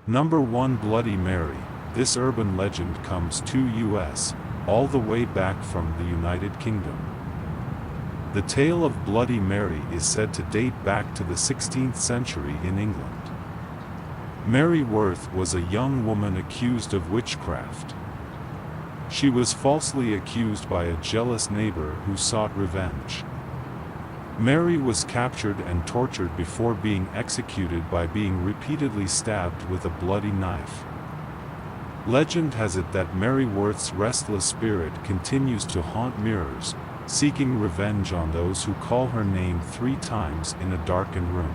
Number 1, Bloody Mary. This urban legend comes to US, all the way back from the United Kingdom. The tale of Bloody Mary is said to date back to the 16th century in England. Mary Worth was a young woman accused of witchcraft. She was falsely accused by a jealous neighbor who sought revenge. Mary was captured and tortured before being executed by being repeatedly stabbed with a bloody knife. Legend has it that Mary Worth's restless spirit continues to haunt mirrors, seeking revenge on those who call her name 3 times in a darkened room.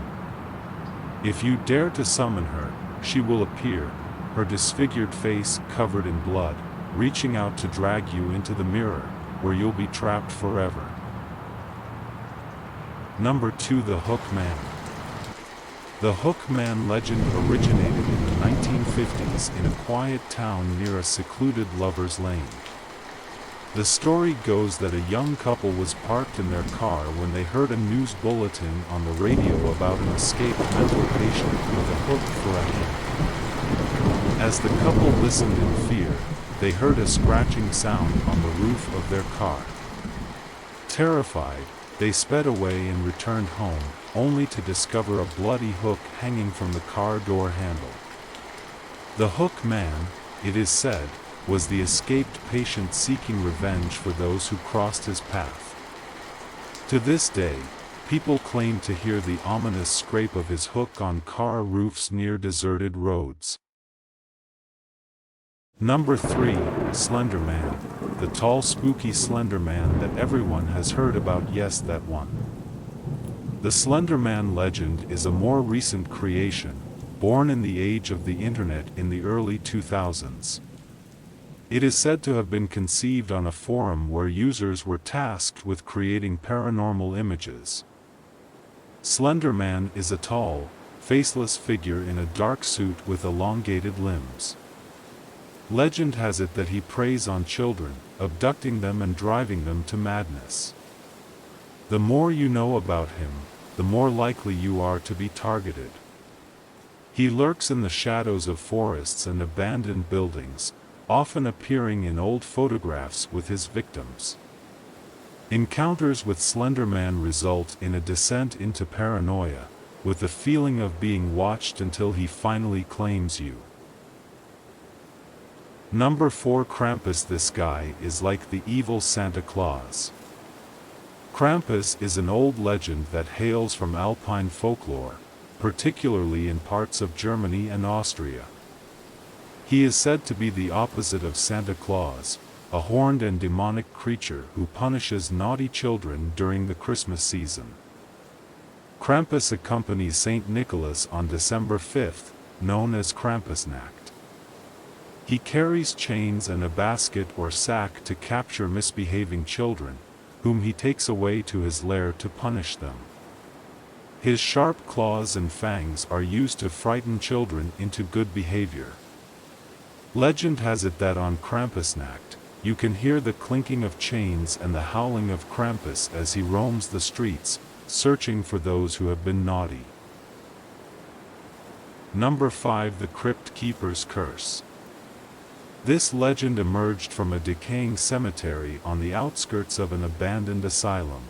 If you dare to summon her, she will appear, her disfigured face covered in blood, reaching out to drag you into the mirror, where you'll be trapped forever. Number 2, the Hook Man. The Hook Man legend originated in the 1950s in a quiet town near a secluded lover's lane. The story goes that a young couple was parked in their car when they heard a news bulletin on the radio about an escaped mental patient with a hook for a hand. As the couple listened in fear, they heard a scratching sound on the roof of their car. Terrified, they sped away and returned home, only to discover a bloody hook hanging from the car door handle. The Hook Man, it is said, was the escaped patient seeking revenge for those who crossed his path. To this day, people claim to hear the ominous scrape of his hook on car roofs near deserted roads. Number 3, Slender Man. The tall spooky Slender Man that everyone has heard about. Yes, that one. The Slender Man legend is a more recent creation, born in the age of the internet in the early 2000s. It is said to have been conceived on a forum where users were tasked with creating paranormal images. Slender Man is a tall, faceless figure in a dark suit with elongated limbs. Legend has it that he preys on children, abducting them and driving them to madness. The more you know about him, the more likely you are to be targeted. He lurks in the shadows of forests and abandoned buildings, often appearing in old photographs with his victims. Encounters with Slender Man result in a descent into paranoia, with the feeling of being watched until he finally claims you. Number 4, Krampus. This guy is like the evil Santa Claus. Krampus is an old legend that hails from Alpine folklore, particularly in parts of Germany and Austria. He is said to be the opposite of Santa Claus, a horned and demonic creature who punishes naughty children during the Christmas season. Krampus accompanies Saint Nicholas on December 5th, known as Krampusnacht. He carries chains and a basket or sack to capture misbehaving children, whom he takes away to his lair to punish them. His sharp claws and fangs are used to frighten children into good behavior. Legend has it that on Krampusnacht, you can hear the clinking of chains and the howling of Krampus as he roams the streets, searching for those who have been naughty. Number 5, the Crypt Keeper's Curse. This legend emerged from a decaying cemetery on the outskirts of an abandoned asylum.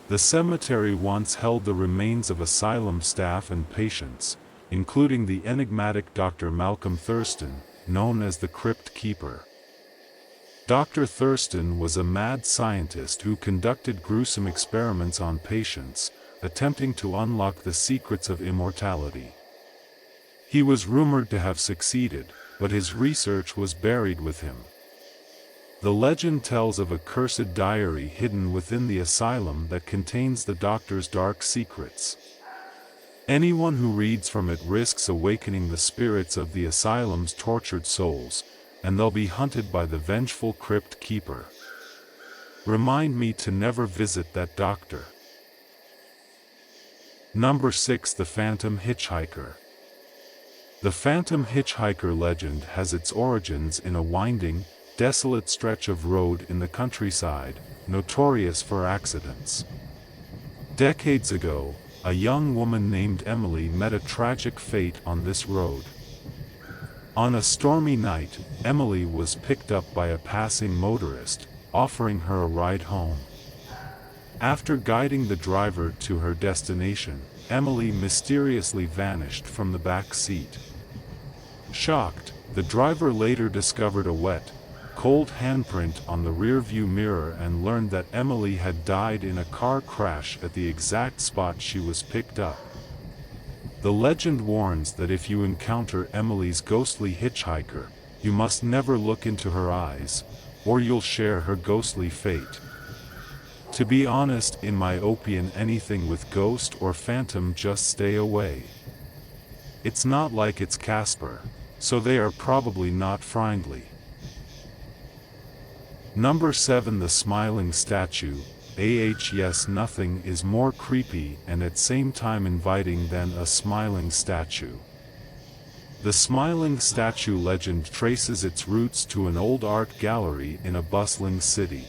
The cemetery once held the remains of asylum staff and patients, including the enigmatic Dr. Malcolm Thurston, known as the Crypt Keeper. Dr. Thurston was a mad scientist who conducted gruesome experiments on patients, attempting to unlock the secrets of immortality. He was rumored to have succeeded, but his research was buried with him. The legend tells of a cursed diary hidden within the asylum that contains the doctor's dark secrets. Anyone who reads from it risks awakening the spirits of the asylum's tortured souls, and they'll be hunted by the vengeful Crypt Keeper. Remind me to never visit that doctor. Number 6, the Phantom Hitchhiker. The Phantom Hitchhiker legend has its origins in a winding, desolate stretch of road in the countryside, notorious for accidents. Decades ago, a young woman named Emily met a tragic fate on this road. On a stormy night, Emily was picked up by a passing motorist, offering her a ride home. After guiding the driver to her destination, Emily mysteriously vanished from the back seat. Shocked, the driver later discovered a wet, cold handprint on the rearview mirror and learned that Emily had died in a car crash at the exact spot she was picked up. The legend warns that if you encounter Emily's ghostly hitchhiker, you must never look into her eyes, or you'll share her ghostly fate. To be honest, in my opinion, anything with ghost or phantom, just stay away. It's not like it's Casper, so they are probably not friendly. Number 7. The Smiling Statue. Yes, nothing is more creepy and at same time inviting than a smiling statue. The smiling statue legend traces its roots to an old art gallery in a bustling city.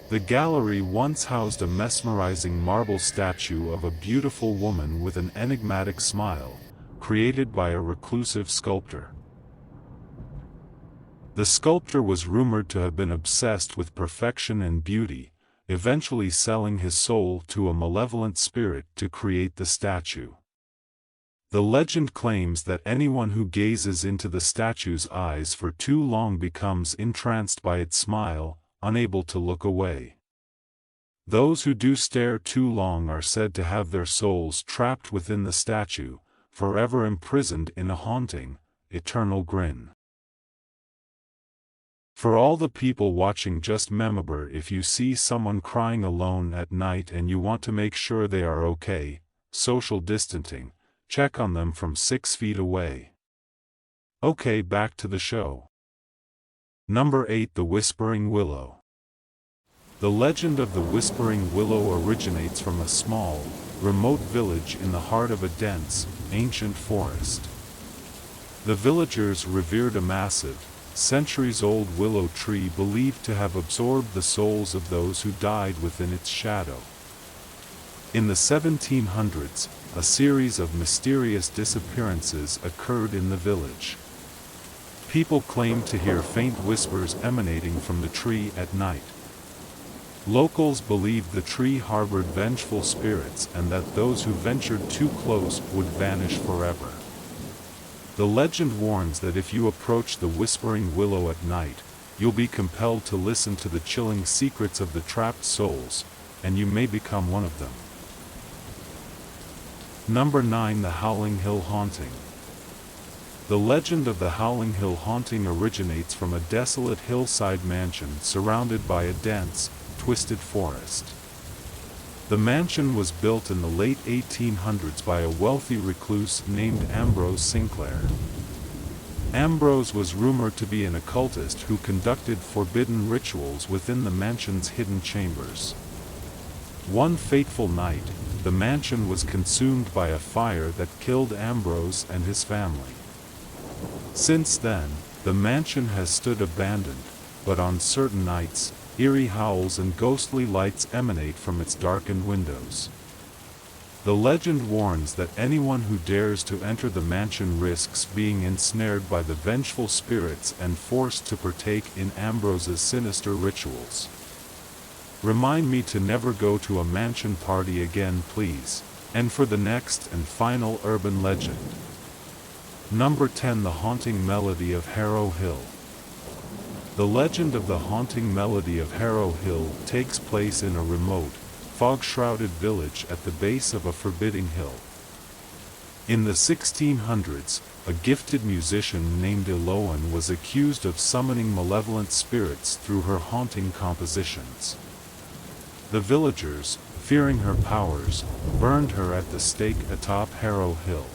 The gallery once housed a mesmerizing marble statue of a beautiful woman with an enigmatic smile, created by a reclusive sculptor. The sculptor was rumored to have been obsessed with perfection and beauty, eventually selling his soul to a malevolent spirit to create the statue. The legend claims that anyone who gazes into the statue's eyes for too long becomes entranced by its smile, unable to look away. Those who do stare too long are said to have their souls trapped within the statue, forever imprisoned in a haunting, eternal grin. For all the people watching, just remember, if you see someone crying alone at night and you want to make sure they are okay, social distancing, check on them from 6 feet away. Okay, back to the show. Number 8. The Whispering Willow. The legend of the Whispering Willow originates from a small, remote village in the heart of a dense, ancient forest. The villagers revered a massive, centuries-old willow tree believed to have absorbed the souls of those who died within its shadow. In the 1700s, a series of mysterious disappearances occurred in the village. People claimed to hear faint whispers emanating from the tree at night. Locals believed the tree harbored vengeful spirits and that those who ventured too close would vanish forever. The legend warns that if you approach the Whispering Willow at night, you'll be compelled to listen to the chilling secrets of the trapped souls, and you may become one of them. Number 9. The Howling Hill Haunting. The legend of the Howling Hill Haunting originates from a desolate hillside mansion surrounded by a dense, twisted forest. The mansion was built in the late 1800s by a wealthy recluse named Ambrose Sinclair. Ambrose was rumored to be an occultist who conducted forbidden rituals within the mansion's hidden chambers. One fateful night, the mansion was consumed by a fire that killed Ambrose and his family. Since then, the mansion has stood abandoned, but on certain nights, eerie howls and ghostly lights emanate from its darkened windows. The legend warns that anyone who dares to enter the mansion risks being ensnared by the vengeful spirits and forced to partake in Ambrose's sinister rituals. Remind me to never go to a mansion party again, please. And for the next and final urban legend. Number 10. The Haunting Melody of Harrow Hill. The legend of the haunting melody of Harrow Hill takes place in a remote, fog-shrouded village at the base of a forbidding hill. In the 1600s, a gifted musician named Eloan was accused of summoning malevolent spirits through her haunting compositions. The villagers, fearing her powers, burned her at the stake atop Harrow Hill.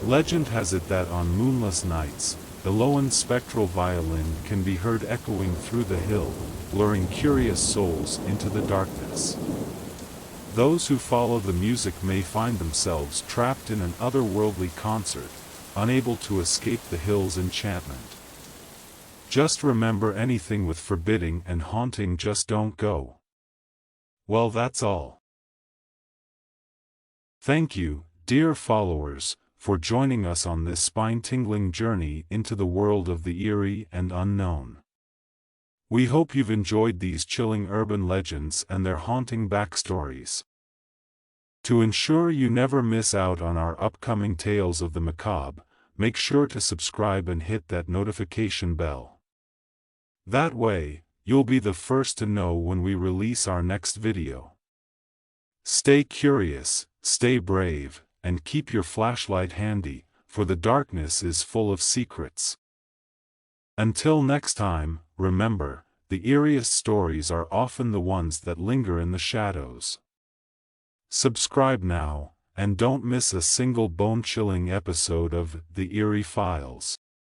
Legend has it that on moonless nights, Eloan's spectral violin can be heard echoing through the hill, luring curious souls into the darkness. Those who follow the music may find themselves trapped in an otherworldly concert, unable to escape the hill's enchantment. Just remember, anything with forbidding and haunting, just don't go. Well, that's all. Thank you, dear followers, for joining us on this spine-tingling journey into the world of the eerie and unknown. We hope you've enjoyed these chilling urban legends and their haunting backstories. To ensure you never miss out on our upcoming Tales of the Macabre, make sure to subscribe and hit that notification bell. That way, you'll be the first to know when we release our next video. Stay curious, stay brave, and keep your flashlight handy, for the darkness is full of secrets. Until next time, remember, the eeriest stories are often the ones that linger in the shadows. Subscribe now, and don't miss a single bone-chilling episode of The EERIE Files.